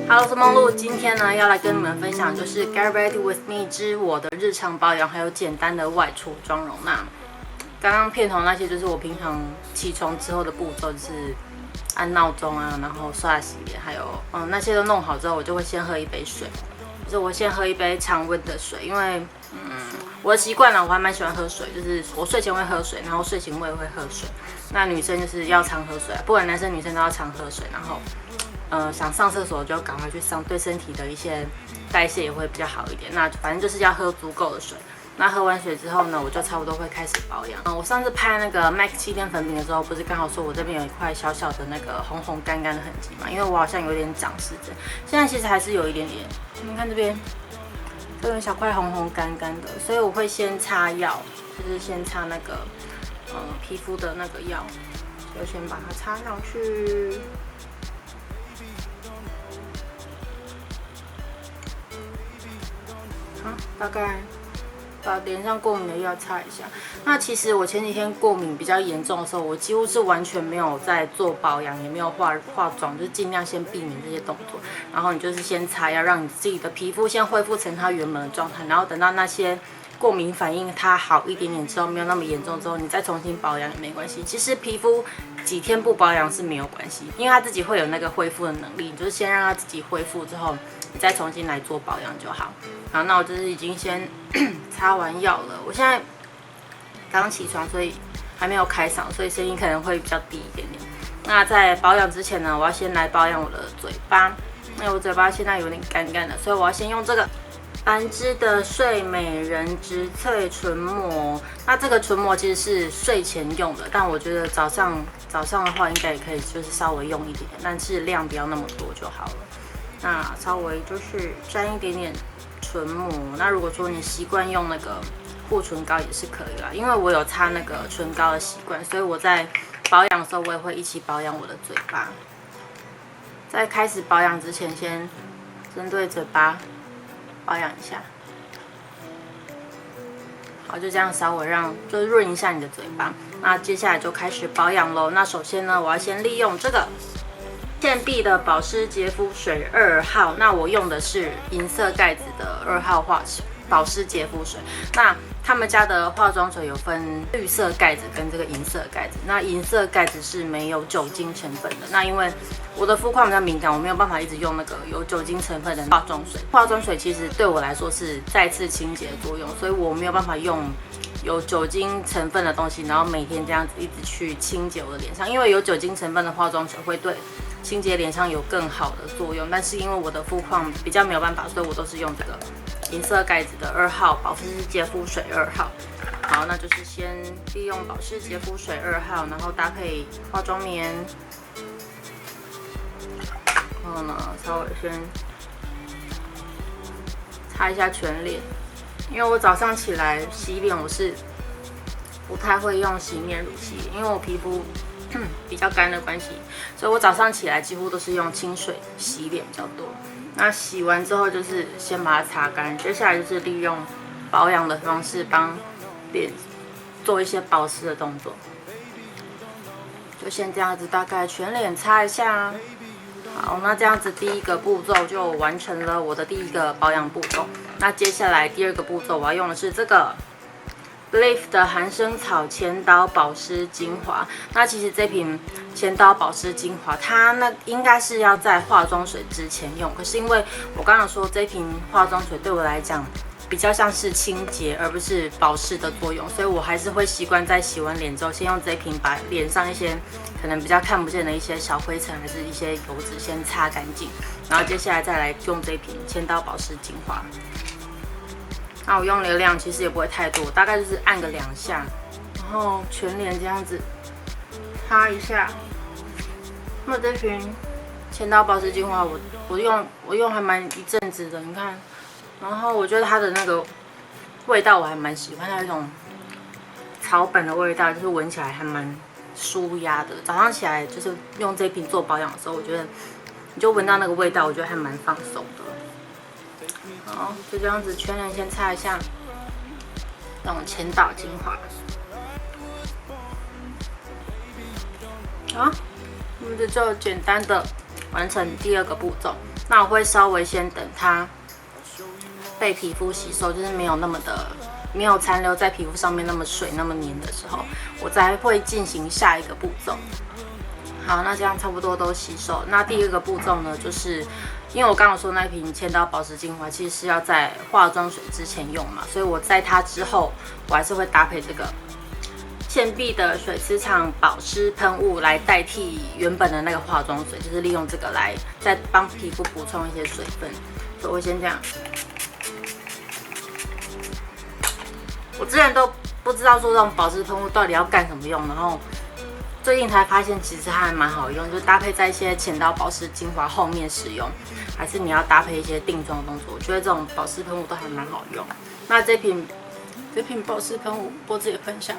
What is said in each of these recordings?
Hello， 我是梦露，今天呢要来跟你们分享就是 Get Ready With Me 之我的日常保养，还有简单的外出妆容。那刚刚片头那些就是我平常起床之后的步骤，就是按闹钟啊，然后刷牙洗脸，还有那些都弄好之后，我就会先喝一杯水，就是我先喝一杯常温的水，因为我的习惯呢，我还蛮喜欢喝水，就是我睡前会喝水，然后睡醒我也会喝水。那女生就是要常喝水，不管男生女生都要常喝水，然后想上厕所就赶快去上，对身体的一些代谢也会比较好一点。那反正就是要喝足够的水。那喝完水之后呢，我就差不多会开始保养。我上次拍那个 MAC 气垫粉饼的时候，不是刚好说我这边有一块小小的那个红红干干的痕迹嘛？因为我好像有点长湿疹，现在其实还是有一点点。你看这边，这有小块红红干干的，所以我会先擦药，就是先擦那个皮肤的那个药，就先把它擦上去。大概把脸上过敏的药擦一下。那其实我前几天过敏比较严重的时候，我几乎是完全没有在做保养，也没有化妆，就是尽量先避免这些动作。然后你就是先擦药，让你自己的皮肤先恢复成它原本的状态，然后等到那些过敏反应它好一点点之后，没有那么严重之后，你再重新保养也没关系。其实皮肤几天不保养是没有关系，因为它自己会有那个恢复的能力，你就是先让它自己恢复之后，你再重新来做保养就好。好，那我就是已经先擦完药了。我现在刚起床，所以还没有开嗓，所以声音可能会比较低一点点。那在保养之前呢，我要先来保养我的嘴巴。那我嘴巴现在有点干干的，所以我要先用这个兰芝的睡美人植萃唇膜。那这个唇膜其实是睡前用的，但我觉得早上的话应该也可以，就是稍微用一点点，但是量不要那么多就好了。那稍微就是沾一点点唇膜。那如果说你习惯用那个护唇膏也是可以啦，因为我有擦那个唇膏的习惯，所以我在保养的时候我也会一起保养我的嘴巴。在开始保养之前，先针对嘴巴保养一下。好，就这样稍微就润一下你的嘴巴。那接下来就开始保养咯。那首先呢，我要先利用这个倩碧的保湿洁肤水2号，那我用的是银色盖子的2号保湿洁肤水。那他们家的化妆水有分绿色盖子跟这个银色盖子。那银色盖子是没有酒精成分的。那因为我的肤况比较敏感，我没有办法一直用那个有酒精成分的化妆水。化妆水其实对我来说是再次清洁的作用，所以我没有办法用有酒精成分的东西，然后每天这样子一直去清洁我的脸上。因为有酒精成分的化妆水会对清洁脸上有更好的作用，但是因为我的肤况比较没有办法，所以我都是用这个银色盖子的2号保湿洁肤水2号。好，那就是先利用保湿洁肤水2号，然后搭配化妆棉，然后呢稍微先擦一下全脸。因为我早上起来洗脸，我是不太会用洗面乳洗脸，因为我皮肤比较干的关系，所以我早上起来几乎都是用清水洗脸比较多。那洗完之后就是先把它擦干，接下来就是利用保养的方式帮脸做一些保湿的动作，就先这样子大概全脸擦一下。好，那这样子第一个步骤就完成了我的第一个保养步骤。那接下来第二个步骤我要用的是这个Belif 的含生草前导保湿精华。那其实这瓶前导保湿精华，它那应该是要在化妆水之前用，可是因为我刚刚说这瓶化妆水对我来讲比较像是清洁而不是保湿的作用，所以我还是会习惯在洗完脸之后，先用这瓶把脸上一些可能比较看不见的一些小灰尘还是一些油脂先擦干净，然后接下来再来用这瓶前导保湿精华。那我用的量其实也不会太多，大概就是按个2下，然后全脸这样子擦一下。那这瓶前导保湿精华我用还蛮一阵子的，你看，然后我觉得它的那个味道我还蛮喜欢，它有一种草本的味道，就是闻起来还蛮舒压的。早上起来就是用这瓶做保养的时候，我觉得你就闻到那个味道，我觉得还蛮放松的。好，就这样子全脸先擦一下这种前导精华。好，我们就简单的完成第2个步骤。那我会稍微先等它被皮肤吸收，就是没有残留在皮肤上面那么水那么黏的时候，我才会进行下一个步骤。好，那这样差不多都吸收。那第2个步骤呢，就是因为我刚刚说那瓶千刀保湿精华其实是要在化妆水之前用嘛，所以我在它之后，我还是会搭配这个倩碧的水磁场保湿喷雾来代替原本的那个化妆水，就是利用这个来再帮皮肤补充一些水分。所以我先这样，我之前都不知道说这种保湿喷雾到底要干什么用，然后最近才发现其实它还蛮好用，就搭配在一些浅刀保湿精华后面使用，还是你要搭配一些定妆动作，我觉得这种保湿喷雾都还蛮好用。那这瓶保湿喷雾脖子也喷一下，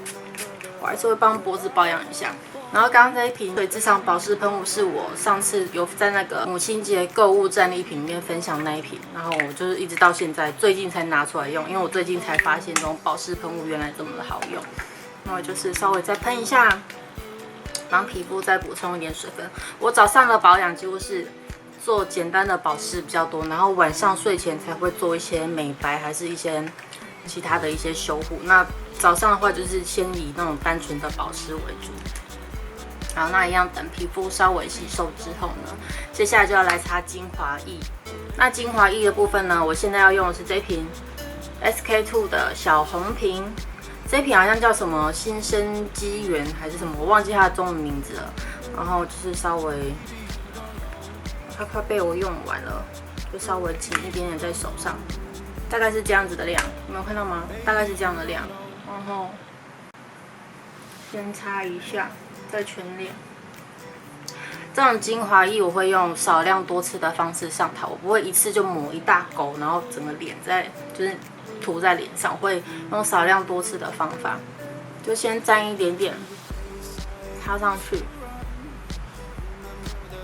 我还是会帮脖子保养一下。然后刚刚这一瓶水磁场保湿喷雾是我上次有在那个母亲节购物战利品里面分享那一瓶，然后我就是一直到现在最近才拿出来用，因为我最近才发现这种保湿喷雾原来这么的好用。那我就是稍微再喷一下，帮皮肤再补充一点水分。我早上的保养几乎是做简单的保湿比较多，然后晚上睡前才会做一些美白，还是一些其他的一些修护。那早上的话就是先以那种单纯的保湿为主。好，那一样等皮肤稍微吸收之后呢，接下来就要来擦精华液。那精华液的部分呢，我现在要用的是这瓶 SK2 的小红瓶。这瓶好像叫什么新生机缘还是什么，我忘记它的中文名字了。然后就是稍微，它快被我用完了，就稍微挤一点点在手上，大概是这样子的量，有没有看到吗？大概是这样的量，然后先擦一下，再全脸。这种精华液我会用少量多次的方式上头，我不会一次就抹一大勾，然后整个脸就是涂在脸上，会用少量多次的方法，就先沾一点点擦上去。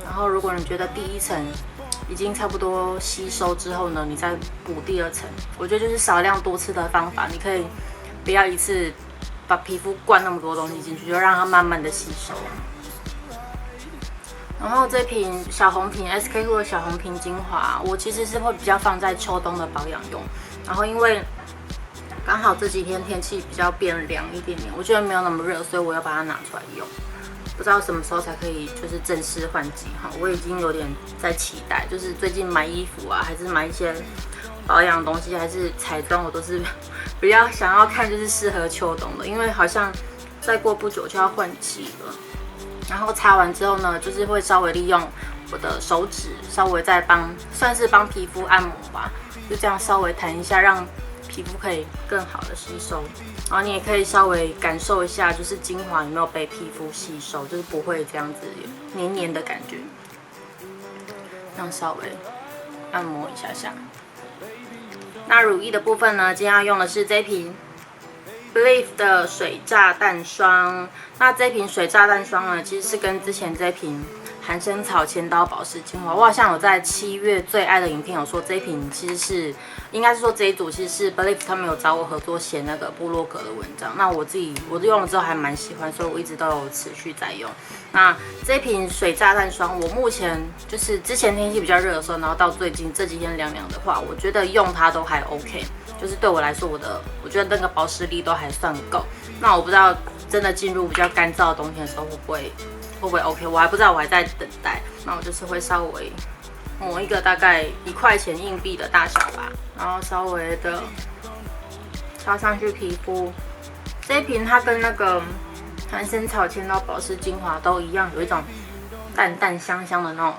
然后如果你觉得第1层已经差不多吸收之后呢，你再补第2层。我觉得就是少量多次的方法，你可以不要一次把皮肤灌那么多东西进去，就让它慢慢的吸收。然后这瓶小红瓶 SK2 的小红瓶精华，我其实是会比较放在秋冬的保养用。然后因为刚好这几天天气比较变凉一点点，我觉得没有那么热，所以我要把它拿出来用。不知道什么时候才可以就是正式换季哈，我已经有点在期待，就是最近买衣服啊，还是买一些保养的东西，还是彩妆，我都是比较想要看就是适合秋冬的，因为好像再过不久就要换季了。然后擦完之后呢，就是会稍微利用我的手指，稍微再算是帮皮肤按摩吧，就这样稍微弹一下，让皮肤可以更好的吸收。然后你也可以稍微感受一下，就是精华有没有被皮肤吸收，就是不会这样子黏黏的感觉。这样稍微按摩一下下。那乳液的部分呢，今天要用的是这瓶 Belif 的水炸弹霜。那这瓶水炸弹霜呢，其实是跟之前这瓶含生草千刀保湿精华，我好像有在7月最爱的影片有说这一瓶其实是，应该是说这一组其实是 Belif 他们有找我合作写那个部落格的文章。那我用了之后还蛮喜欢，所以我一直都有持续在用。那这瓶水炸弹霜，我目前就是之前天气比较热的时候，然后到最近这几天凉凉的话，我觉得用它都还 OK。就是对我来说，我觉得那个保湿力都还算够。那我不知道真的进入比较干燥的冬天的时候会不会 OK， 我还不知道，我还在等待。那我就是会稍微抹一个大概1块钱硬币的大小吧，然后稍微的擦上去皮肤。这一瓶它跟那个含生草千刀保湿精华都一样，有一种淡淡香香的那种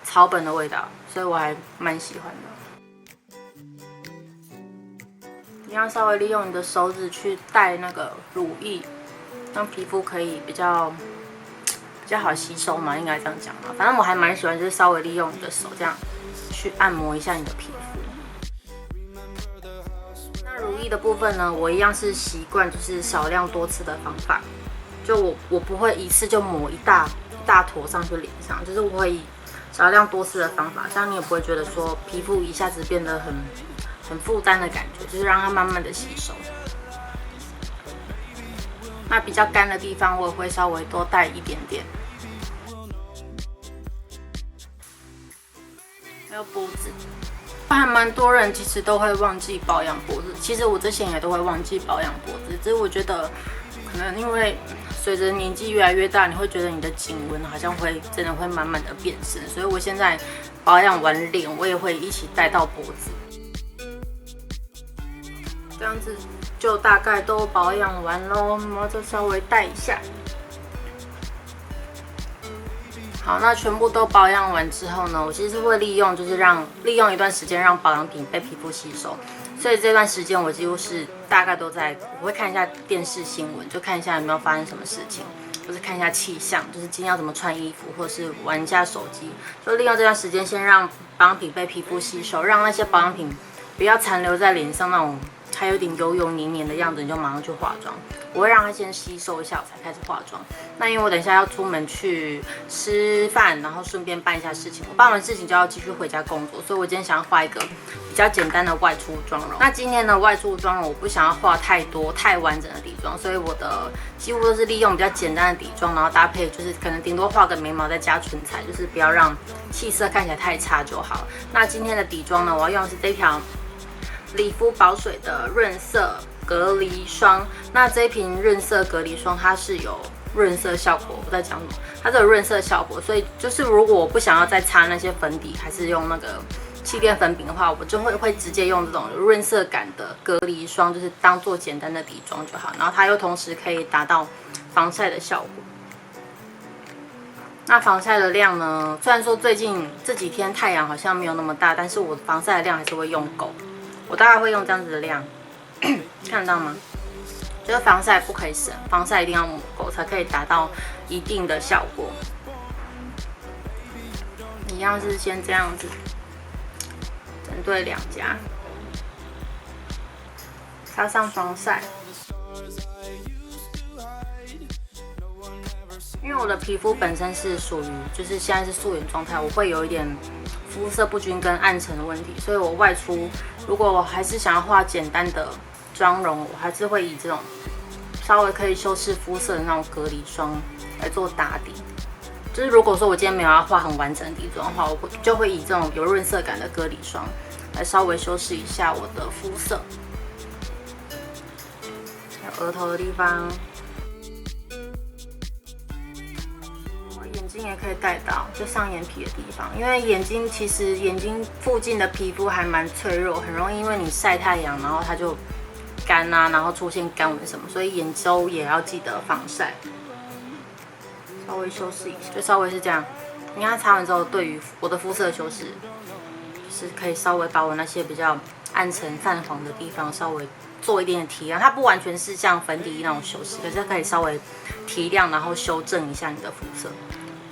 草本的味道，所以我还蛮喜欢的。你要稍微利用你的手指去带那个乳液，让皮肤可以比较好吸收嘛，应该这样讲嘛。反正我还蛮喜欢，就是稍微利用你的手这样去按摩一下你的皮肤。那乳液的部分呢，我一样是习惯就是少量多次的方法，就我不会一次就抹一大坨上去脸上，就是我会以少量多次的方法，这样你也不会觉得说皮肤一下子变得很负担的感觉，就是让它慢慢的吸收。那比较干的地方，我也会稍微多带一点点。还有脖子，还蛮多人其实都会忘记保养脖子。其实我之前也都会忘记保养脖子，只是我觉得可能因为随着年纪越来越大，你会觉得你的颈纹好像会真的会慢慢的变深，所以我现在保养完脸，我也会一起带到脖子。这样子就大概都保养完咯，然后就稍微带一下。好，那全部都保养完之后呢，我其实会利用利用一段时间让保养品被皮肤吸收，所以这段时间我几乎是大概都我会看一下电视新闻，就看一下有没有发生什么事情，或是看一下气象，就是今天要怎么穿衣服，或是玩一下手机，就利用这段时间先让保养品被皮肤吸收，让那些保养品不要残留在脸上那种还有点油油黏黏的样子，你就马上去化妆。我会让它先吸收一下，我才开始化妆。那因为我等一下要出门去吃饭，然后顺便办一下事情。我办完事情就要继续回家工作，所以我今天想要画一个比较简单的外出妆容。那今天的外出妆容我不想要画太多太完整的底妆，所以我的几乎都是利用比较简单的底妆，然后搭配就是可能顶多画个眉毛再加唇彩，就是不要让气色看起来太差就好。那今天的底妆呢，我要用的是这条理肤宝水的润色隔离霜。那这一瓶润色隔离霜它是有润色效果，我在讲什么？它是有润色效果，所以就是如果我不想要再擦那些粉底，还是用那个气垫粉饼的话，我就会直接用这种润色感的隔离霜，就是当做简单的底妆就好。然后它又同时可以达到防晒的效果。那防晒的量呢？虽然说最近这几天太阳好像没有那么大，但是我防晒的量还是会用够。我大概会用这样子的量，看到吗？就是防晒不可以省，防晒一定要抹够，才可以达到一定的效果。一样是先这样子，针对两颊擦上防晒。因为我的皮肤本身是属于就是现在是素颜状态，我会有一点肤色不均跟暗沉的问题，所以我外出如果我还是想要画简单的妆容，我还是会以这种稍微可以修饰肤色的那种隔离霜来做打底。就是如果说我今天没有要画很完整的底妆的话，我就会以这种有润色感的隔离霜来稍微修饰一下我的肤色。还有额头的地方。眼睛也可以带到，就上眼皮的地方，因为其实眼睛附近的皮肤还蛮脆弱，很容易因为你晒太阳，然后它就干啊，然后出现干纹什么，所以眼周也要记得防晒。稍微修饰一下，就稍微是这样。你看擦完之后，对于我的肤色修饰，就是可以稍微把我那些比较暗沉泛黄的地方稍微做一点点提亮。它不完全是像粉底液那种修饰，可是它可以稍微提亮，然后修正一下你的肤色。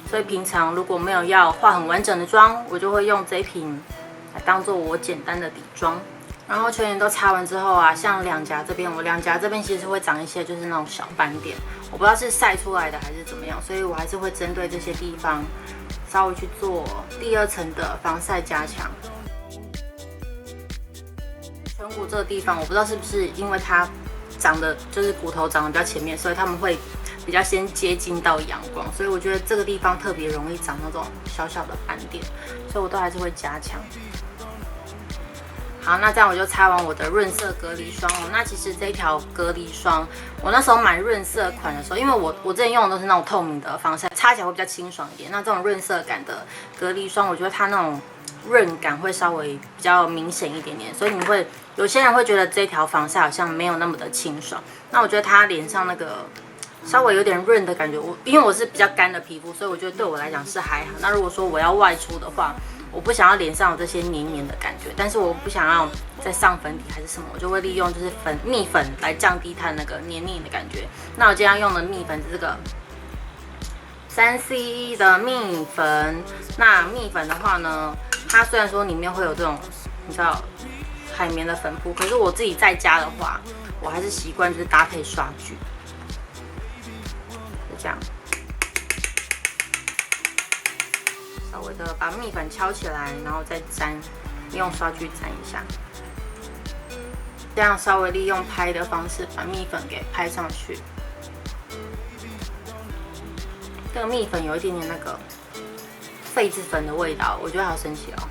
所以平常如果没有要化很完整的妆，我就会用这一瓶来当做我简单的底妆。然后全脸都擦完之后啊，像两颊这边，我两颊这边其实会长一些就是那种小斑点，我不知道是晒出来的还是怎么样，所以我还是会针对这些地方稍微去做第二层的防晒加强。颧骨这个地方，我不知道是不是因为它长得就是骨头长得比较前面，所以他们会比较先接近到阳光，所以我觉得这个地方特别容易长那种小小的斑点，所以我都还是会加强。好，那这样我就擦完我的润色隔离霜哦。那其实这条隔离霜，我那时候买润色款的时候，因为我之前用的都是那种透明的防晒，擦起来会比较清爽一点。那这种润色感的隔离霜，我觉得它那种润感会稍微比较明显一点点，所以有些人会觉得这条防晒好像没有那么的清爽。那我觉得它脸上那个稍微有点润的感觉，因为我是比较干的皮肤，所以我觉得对我来讲是还好。那如果说我要外出的话，我不想要脸上有这些黏黏的感觉，但是我不想要再上粉底还是什么，我就会利用就是蜜粉来降低它那个黏腻的感觉。那我今天用的蜜粉是这个3C 的蜜粉。那蜜粉的话呢，它虽然说里面会有这种你知道海绵的粉扑，可是我自己在家的话，我还是习惯就是搭配刷具，就这样。稍微的把蜜粉敲起来，然后再沾，用刷具沾一下，这样稍微利用拍的方式把蜜粉给拍上去。这个蜜粉有一点点那个痱子粉的味道，我觉得好神奇哦。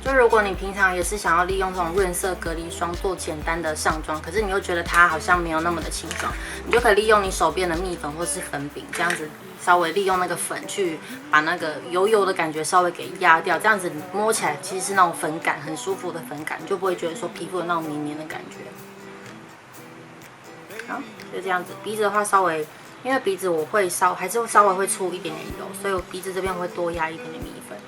就如果你平常也是想要利用这种润色隔离霜做简单的上妆，可是你又觉得它好像没有那么的清爽，你就可以利用你手边的蜜粉或是粉饼，这样子稍微利用那个粉去把那个油油的感觉稍微给压掉，这样子摸起来其实是那种粉感，很舒服的粉感，你就不会觉得说皮肤有那种黏黏的感觉。好，就这样子。鼻子的话稍微，因为鼻子我会还是稍微会出一点点油，所以我鼻子这边会多压一点点蜜粉。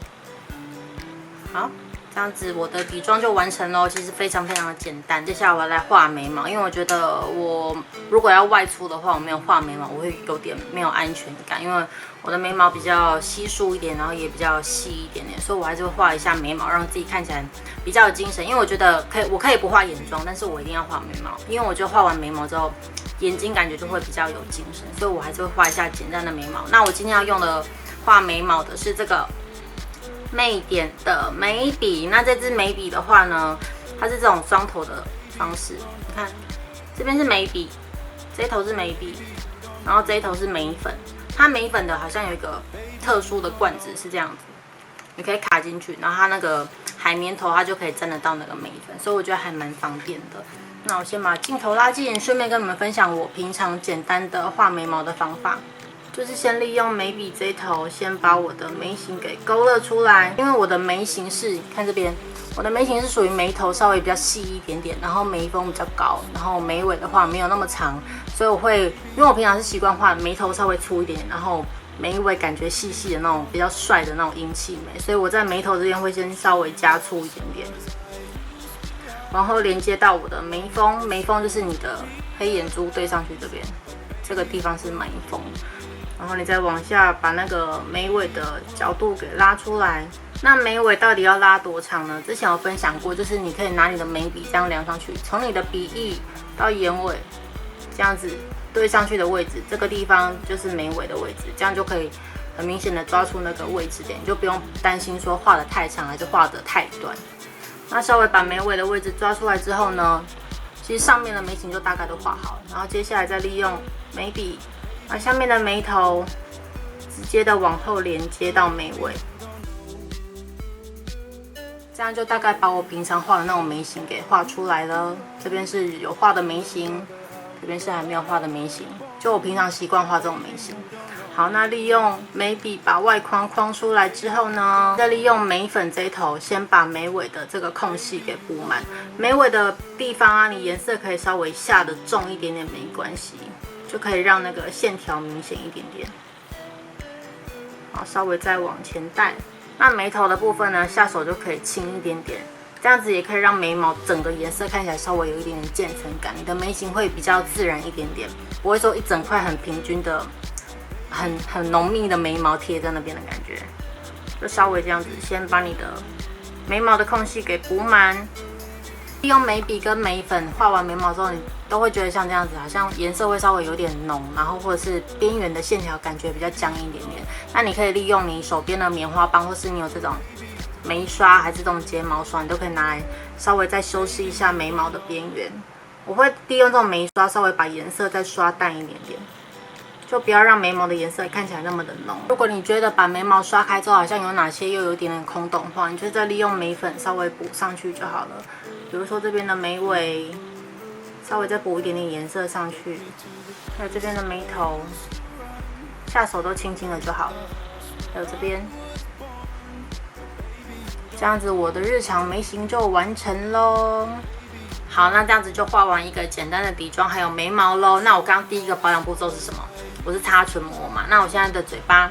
好。这样子我的底妆就完成咯，其实非常非常的简单。接下来我要来画眉毛，因为我觉得我如果要外出的话，我没有画眉毛，我会有点没有安全感，因为我的眉毛比较稀疏一点，然后也比较细一点点，所以我还是会画一下眉毛，让自己看起来比较有精神。因为我觉得我可以不画眼妆，但是我一定要画眉毛，因为我觉得画完眉毛之后，眼睛感觉就会比较有精神，所以我还是会画一下简单的眉毛。那我今天要用的画眉毛的是这个魅点的眉笔，那这支眉笔的话呢，它是这种双头的方式。你看，这边是眉笔，这一头是眉笔，然后这一头是眉粉。它眉粉的好像有一个特殊的罐子，是这样子，你可以卡进去，然后它那个海绵头它就可以沾得到那个眉粉，所以我觉得还蛮方便的。那我先把镜头拉近，顺便跟你们分享我平常简单的画眉毛的方法。就是先利用眉笔这一头，先把我的眉形给勾勒出来。因为我的眉形是，看这边，我的眉形是属于眉头稍微比较细一点点，然后眉峰比较高，然后眉尾的话没有那么长，所以我会，因为我平常是习惯画眉头稍微粗一点，然后眉尾感觉细细的那种比较帅的那种英气眉，所以我在眉头这边会先稍微加粗一点点，然后连接到我的眉峰，眉峰就是你的黑眼珠对上去这边，这个地方是眉峰。然后你再往下把那个眉尾的角度给拉出来。那眉尾到底要拉多长呢？之前有分享过，就是你可以拿你的眉笔这样量上去，从你的鼻翼到眼尾这样子对上去的位置，这个地方就是眉尾的位置，这样就可以很明显的抓出那个位置点，你就不用担心说画的太长还是画的太短。那稍微把眉尾的位置抓出来之后呢，其实上面的眉形就大概都画好了，然后接下来再利用眉笔把下面的眉头直接的往后连接到眉尾，这样就大概把我平常画的那种眉形给画出来了。这边是有画的眉形，这边是还没有画的眉形，就我平常习惯画这种眉形。好，那利用眉笔把外框框出来之后呢，再利用眉粉这一头，先把眉尾的这个空隙给补满。眉尾的地方啊，你颜色可以稍微下的重一点点没关系，就可以让那个线条明显一点点。好，稍微再往前带。那眉头的部分呢，下手就可以轻一点点，这样子也可以让眉毛整个颜色看起来稍微有一点点渐层感，你的眉形会比较自然一点点，不会说一整块很平均的、很浓密的眉毛贴在那边的感觉。就稍微这样子，先把你的眉毛的空隙给补满。利用眉笔跟眉粉画完眉毛之后，你都会觉得像这样子，好像颜色会稍微有点浓，然后或者是边缘的线条感觉比较僵一点点。那你可以利用你手边的棉花棒，或是你有这种眉刷还是这种睫毛刷，你都可以拿来稍微再修饰一下眉毛的边缘。我会利用这种眉刷稍微把颜色再刷淡一点点，就不要让眉毛的颜色看起来那么的浓。如果你觉得把眉毛刷开之后好像有哪些又有一点点空洞的话，你就再利用眉粉稍微补上去就好了。比如说这边的眉尾，稍微再补一点点颜色上去，还有这边的眉头，下手都轻轻的就好了。还有这边，这样子我的日常眉形就完成咯。好，那这样子就画完一个简单的底妆，还有眉毛咯。那我刚刚第一个保养步骤是什么？我是擦唇膜嘛。那我现在的嘴巴，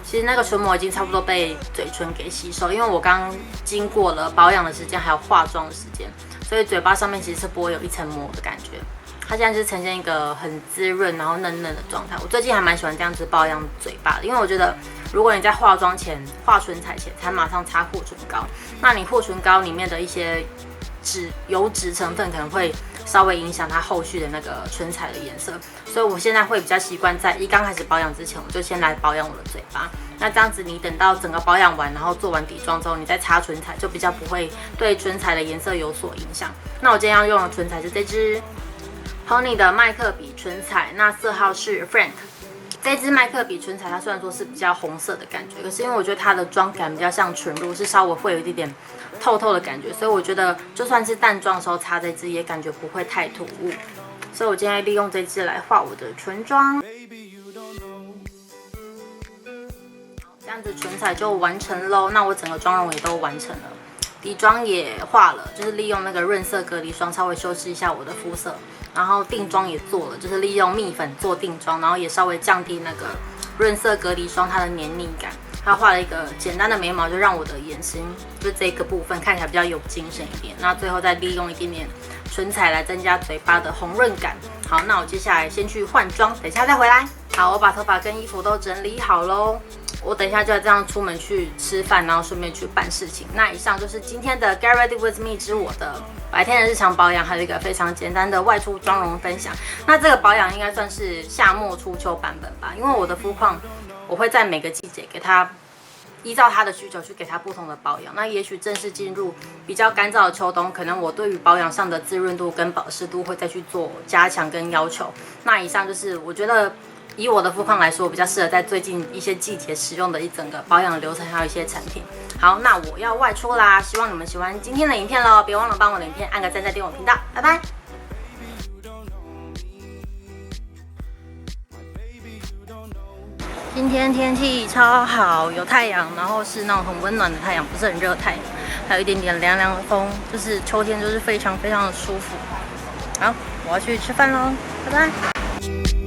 其实那个唇膜已经差不多被嘴唇给吸收，因为我刚经过了保养的时间，还有化妆的时间，所以嘴巴上面其实是不会有一层膜的感觉。它现在是呈现一个很滋润然后嫩嫩的状态。我最近还蛮喜欢这样子保养嘴巴的，因为我觉得如果你在化妆前、画唇彩前才马上擦护唇膏，那你护唇膏里面的一些油脂成分可能会稍微影响它后续的那个唇彩的颜色，所以我现在会比较习惯在刚开始保养之前，我就先来保养我的嘴巴。那这样子你等到整个保养完，然后做完底妆之后，你再擦唇彩，就比较不会对唇彩的颜色有所影响。那我今天要用的唇彩是这支 Pony 的麦克笔唇彩，那色号是 Frank。这支麦克笔唇彩，它虽然说是比较红色的感觉，可是因为我觉得它的妆感比较像纯露，是稍微会有一点点透透的感觉，所以我觉得就算是淡妆的时候擦这支，也感觉不会太突兀。所以我今天利用这支来画我的唇妆。这样子唇彩就完成喽，那我整个妆容也都完成了，底妆也画了，就是利用那个润色隔离霜稍微修饰一下我的肤色，然后定妆也做了，就是利用蜜粉做定妆，然后也稍微降低那个润色隔离霜它的黏腻感。它画了一个简单的眉毛，就让我的眼睛就这个部分看起来比较有精神一点。那最后再利用一点点唇彩来增加嘴巴的红润感。好，那我接下来先去换装，等一下再回来。好，我把头发跟衣服都整理好喽。我等一下就要这样出门去吃饭，然后顺便去办事情。那以上就是今天的 Get Ready With Me 之我的白天的日常保养，还有一个非常简单的外出妆容分享。那这个保养应该算是夏末初秋版本吧，因为我的肤况我会在每个季节给它依照它的需求去给它不同的保养。那也许正式进入比较干燥的秋冬，可能我对于保养上的滋润度跟保湿度会再去做加强跟要求。那以上就是我觉得以我的肤况来说，我比较适合在最近一些季节使用的一整个保养流程，还有一些产品。好，那我要外出啦，希望你们喜欢今天的影片咯，别忘了帮我的影片按个赞，再订我频道，拜拜。今天天气超好，有太阳，然后是那种很温暖的太阳，不是很热的太阳，还有一点点凉凉的风，就是秋天，就是非常非常的舒服。好，我要去吃饭喽，拜拜。